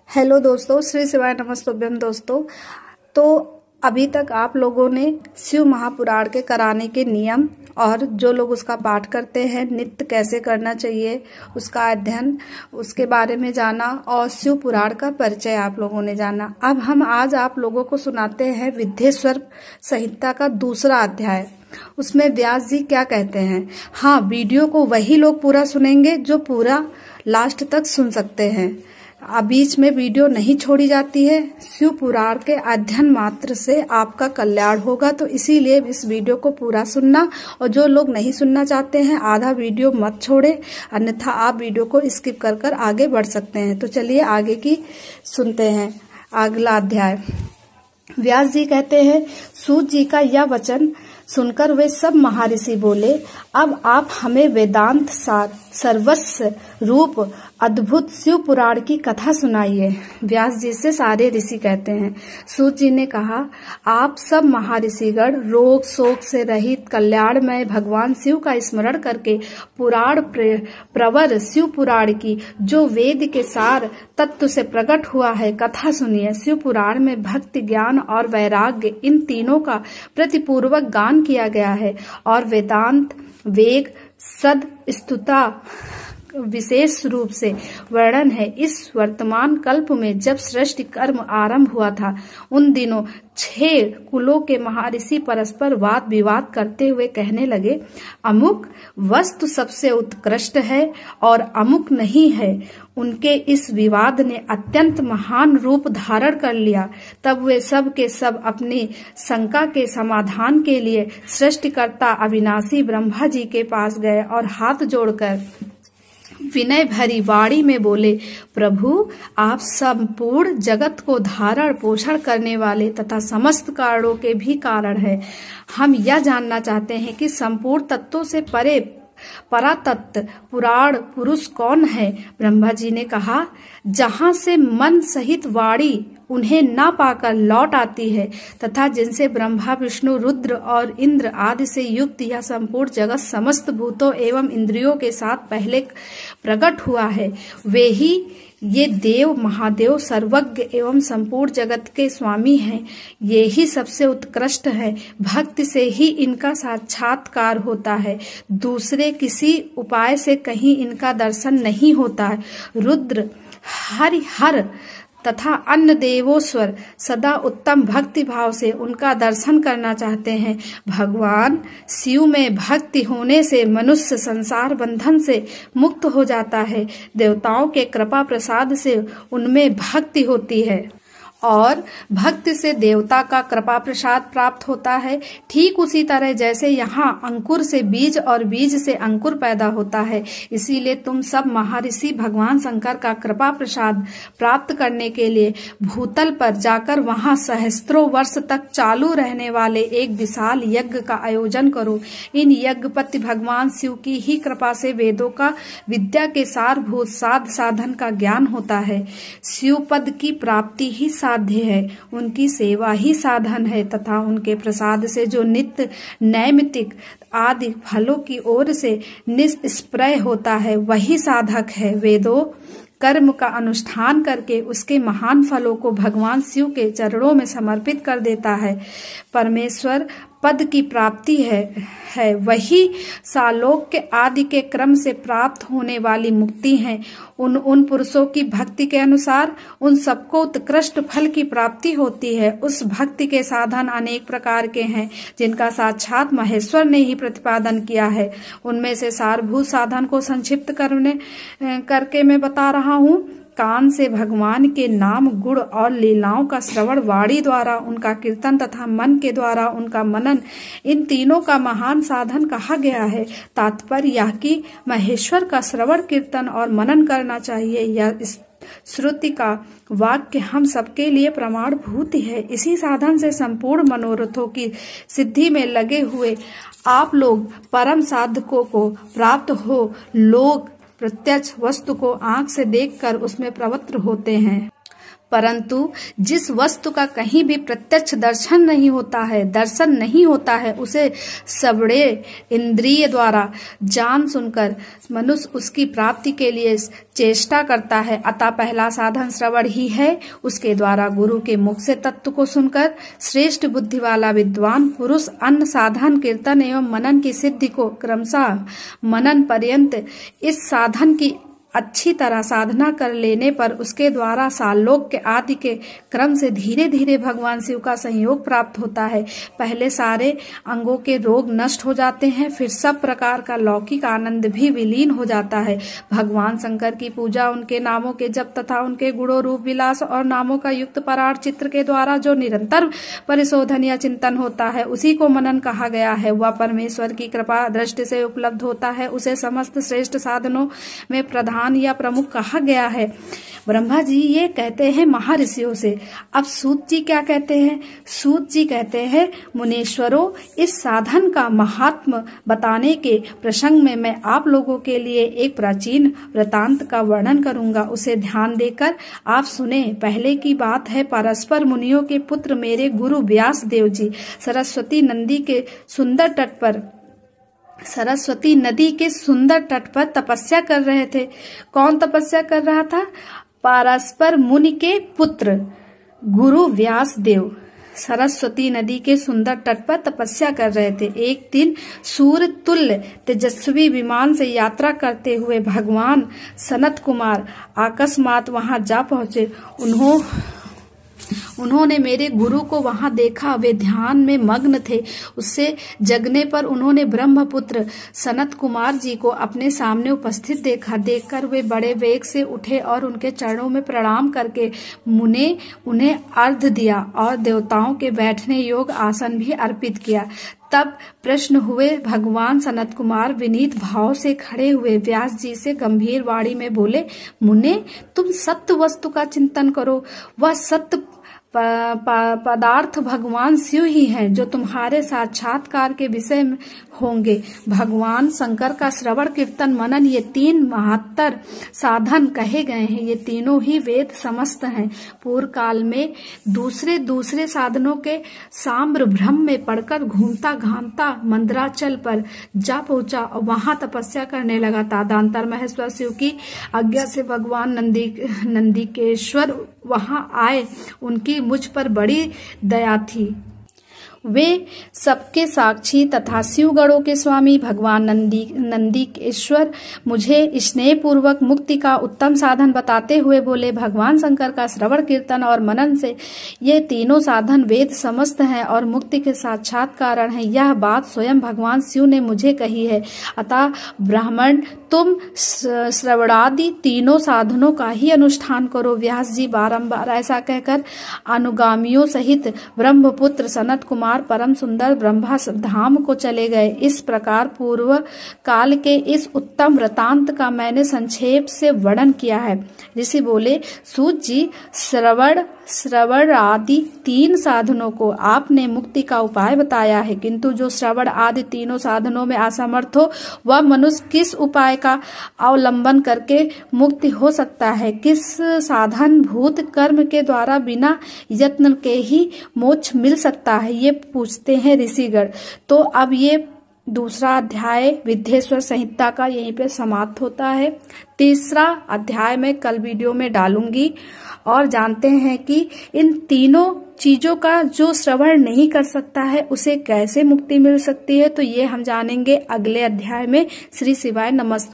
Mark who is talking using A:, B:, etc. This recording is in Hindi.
A: हेलो दोस्तों, श्री शिवाय नमस्तुभ्यम दोस्तों। तो अभी तक आप लोगों ने शिव महापुराण के कराने के नियम और जो लोग उसका पाठ करते हैं नित्य कैसे करना चाहिए उसका अध्ययन, उसके बारे में जाना और शिव पुराण का परिचय आप लोगों ने जाना। अब हम आज आप लोगों को सुनाते हैं विद्येश्वर संहिता का दूसरा अध्याय। उसमें व्यास जी क्या कहते हैं। हाँ, वीडियो को वही लोग पूरा सुनेंगे जो पूरा लास्ट तक सुन सकते हैं। बीच में वीडियो नहीं छोड़ी जाती है। शिव पुराण के अध्ययन मात्र से आपका कल्याण होगा, तो इसीलिए इस वीडियो को पूरा सुनना। और जो लोग नहीं सुनना चाहते हैं आधा वीडियो मत छोड़े, अन्यथा आप वीडियो को स्किप कर कर आगे बढ़ सकते हैं। तो चलिए आगे की सुनते हैं। अगला अध्याय। व्यास जी कहते हैं, सूत जी का यह वचन सुनकर वे सब महर्षि बोले, अब आप हमें वेदांत सार सर्वस्व रूप अद्भुत शिव पुराण की कथा सुनाइए। व्यास जी से सारे ऋषि कहते हैं। सूत जी ने कहा, आप सब महर्षिगण रोग शोक से रहित कल्याणमय भगवान शिव का स्मरण करके पुराण प्रवर शिव पुराण की जो वेद के सार तत्व से प्रकट हुआ है कथा सुनिए। शिव पुराण में भक्ति, ज्ञान और वैराग्य इन तीनों का प्रतिपूर्वक गान किया गया है और वेदांत, वेग, सद स्तुता विशेष रूप से वर्णन है। इस वर्तमान कल्प में जब सृष्टि कर्म आरंभ हुआ था, उन दिनों 6 कुलों के महर्षि परस्पर वाद विवाद करते हुए कहने लगे, अमुक वस्तु सबसे उत्कृष्ट है और अमुक नहीं है। उनके इस विवाद ने अत्यंत महान रूप धारण कर लिया। तब वे सब के सब अपनी शंका के समाधान के लिए सृष्टिकर्ता अविनाशी ब्रह्मा जी के पास गए और हाथ जोड़कर विनय भरी वाणी में बोले, प्रभु, आप संपूर्ण जगत को धारण पोषण करने वाले तथा समस्त कारणों के भी कारण हैं। हम यह जानना चाहते हैं कि संपूर्ण तत्वों से परे परातत्व पुराण पुरुष कौन है। ब्रह्मा जी ने कहा, जहाँ से मन सहित वाणी उन्हें न पाकर लौट आती है तथा जिनसे ब्रह्मा, विष्णु, रुद्र और इंद्र आदि से युक्त यह संपूर्ण जगत समस्त भूतों एवं इंद्रियों के साथ पहले प्रकट हुआ है, वे ही ये देव महादेव सर्वज्ञ एवं संपूर्ण जगत के स्वामी हैं। ये ही सबसे उत्कृष्ट है। भक्ति से ही इनका साक्षात्कार होता है, दूसरे किसी उपाय से कहीं इनका दर्शन नहीं होता है। रुद्र, हर तथा अन्य देवोस्वर सदा उत्तम भक्ति भाव से उनका दर्शन करना चाहते हैं। भगवान शिव में भक्ति होने से मनुष्य संसार बंधन से मुक्त हो जाता है। देवताओं के कृपा प्रसाद से उनमें भक्ति होती है और भक्ति से देवता का कृपा प्रसाद प्राप्त होता है। ठीक उसी तरह जैसे यहाँ अंकुर से बीज और बीज से अंकुर पैदा होता है, इसीलिए तुम सब महर्षि भगवान शंकर का कृपा प्रसाद प्राप्त करने के लिए भूतल पर जाकर वहाँ सहस्त्रों वर्ष तक चालू रहने वाले एक विशाल यज्ञ का आयोजन करो। इन यज्ञपति भगवान शिव की ही कृपा से वेदों का विद्या के सारभूत साधन का ज्ञान होता है। शिव पद की प्राप्ति ही साध्य है, उनकी सेवा ही साधन है तथा उनके प्रसाद से जो नित्य नैमित्तिक आदि फलों की ओर से निष्प्रय होता है वही साधक है। वेदों कर्म का अनुष्ठान करके उसके महान फलों को भगवान शिव के चरणों में समर्पित कर देता है। परमेश्वर पद की प्राप्ति है वही सालोक के आदि के क्रम से प्राप्त होने वाली मुक्ति है। उन पुरुषों की भक्ति के अनुसार उन सबको उत्कृष्ट फल की प्राप्ति होती है। उस भक्ति के साधन अनेक प्रकार के हैं जिनका साक्षात महेश्वर ने ही प्रतिपादन किया है। उनमें से सारभूत साधन को संक्षिप्त करके मैं बता रहा हूँ। कान से भगवान के नाम, गुण और लीलाओं का श्रवण, वाणी द्वारा उनका कीर्तन तथा मन के द्वारा उनका मनन, इन तीनों का महान साधन कहा गया है। तात्पर्य यह कि महेश्वर का श्रवण, कीर्तन और मनन करना चाहिए। यह श्रुति का वाक्य हम सबके लिए प्रमाणभूत है। इसी साधन से संपूर्ण मनोरथों की सिद्धि में लगे हुए आप लोग परम साधकों को प्राप्त हो। लोग प्रत्यक्ष वस्तु को आंख से देखकर उसमें प्रवृत्त होते हैं, परंतु जिस वस्तु का कहीं भी प्रत्यक्ष दर्शन नहीं होता है, उसे सबड़े इंद्रिय द्वारा जान सुनकर मनुष्य उसकी प्राप्ति के लिए चेष्टा करता है। अतः पहला साधन श्रवण ही है। उसके द्वारा गुरु के मुख से तत्व को सुनकर श्रेष्ठ बुद्धि वाला विद्वान पुरुष अन्य साधन कीर्तन एवं मनन की सिद्धि को क्रमशः मनन पर्यंत इस साधन की अच्छी तरह साधना कर लेने पर उसके द्वारा सालोक के आदि के क्रम से धीरे धीरे भगवान शिव का संयोग प्राप्त होता है। पहले सारे अंगों के रोग नष्ट हो जाते हैं, फिर सब प्रकार का लौकिक आनंद भी विलीन हो जाता है। भगवान शंकर की पूजा, उनके नामों के जप तथा उनके गुणों रूप विलास और नामों का युक्त परार चित्र के द्वारा जो निरंतर परिशोधन या चिंतन होता है, उसी को मनन कहा गया है। वह परमेश्वर की कृपा दृष्टि से उपलब्ध होता है। उसे समस्त श्रेष्ठ साधनों में प्रधान या प्रमुख कहा गया है। ब्रह्मा जी ये कहते हैं महर्षियों से। अब सूत जी क्या कहते हैं? सूत जी कहते हैं, मुनीश्वरों, इस साधन का महात्म बताने के प्रसंग में मैं आप लोगों के लिए एक प्राचीन वृतांत का वर्णन करूंगा, उसे ध्यान देकर आप सुने। पहले की बात है, परस्पर मुनियों के पुत्र मेरे गुरु व्यास देव जी सरस्वती नदी के सुंदर तट पर तपस्या कर रहे थे। कौन तपस्या कर रहा था? परस्पर मुनि के पुत्र गुरु व्यास देव सरस्वती नदी के सुंदर तट पर तपस्या कर रहे थे। एक दिन सूर्य तुल्य तेजस्वी विमान से यात्रा करते हुए भगवान सनत कुमार अकस्मात वहां जा पहुंचे। उन्होंने मेरे गुरु को वहां देखा। वे ध्यान में मग्न थे। उससे जगने पर उन्होंने ब्रह्मपुत्र सनत कुमार जी को अपने सामने उपस्थित देखा। देखकर वे बड़े वेग से उठे और उनके चरणों में प्रणाम करके उन्हें अर्घ्य दिया और देवताओं के बैठने योग्य आसन भी अर्पित किया। तब प्रश्न हुए। भगवान सनत कुमार विनीत भाव से खड़े हुए व्यास जी से गंभीर वाणी में बोले, मुने, तुम सत्य वस्तु का चिंतन करो। वह सत्य पदार्थ भगवान शिव ही हैं, जो तुम्हारे साक्षात्कार के विषय में होंगे। भगवान शंकर का श्रवण कीर्तन मनन ये तीन महत्तर साधन कहे गए हैं। ये तीनों ही वेद समस्त हैं। पूर्व काल में दूसरे साधनों के साम्र भ्रम में पड़कर घूमता घामता मंदराचल पर जा पहुंचा और वहां तपस्या करने लगा। तदंतर महेश्वर शिव की आज्ञा से भगवान नंदिकेश्वर वहां आए। उनकी मुझ पर बड़ी दया थी। वे सबके साक्षी तथा शिवगणों के स्वामी भगवान नंदिकेश्वर मुझे स्नेह पूर्वक मुक्ति का उत्तम साधन बताते हुए बोले, भगवान शंकर का श्रवण कीर्तन और मनन से ये तीनों साधन वेद समस्त हैं और मुक्ति के साक्षात कारण है। यह बात स्वयं भगवान शिव ने मुझे कही है। अतः ब्राह्मण, तुम श्रवणादि तीनों साधनों का ही अनुष्ठान करो। व्यास जी बारंबार ऐसा कहकर अनुगामियों सहित ब्रह्मपुत्र सनत कुमार परम सुंदर ब्रह्मा धाम को चले गए। इस प्रकार पूर्व काल के इस उत्तम वृतांत का मैंने संक्षेप से वर्णन किया है। ऋषि बोले, सूत जी, श्रवण आदि तीन साधनों को आपने मुक्ति का उपाय बताया है, किंतु जो श्रवण आदि तीनों साधनों में असमर्थ हो, वह मनुष्य किस उपाय का अवलंबन करके मुक्ति हो सकता है? किस साधन भूत कर्म के द्वारा बिना यत्न के ही मोक्ष मिल सकता है? ये पूछते हैं ऋषिगण। तो अब ये दूसरा अध्याय विद्येश्वर संहिता का यहीं पे समाप्त होता है। तीसरा अध्याय मैं कल वीडियो में डालूंगी और जानते हैं कि इन तीनों चीजों का जो श्रवण नहीं कर सकता है उसे कैसे मुक्ति मिल सकती है। तो ये हम जानेंगे अगले अध्याय में। श्री शिवाय नमस्ते।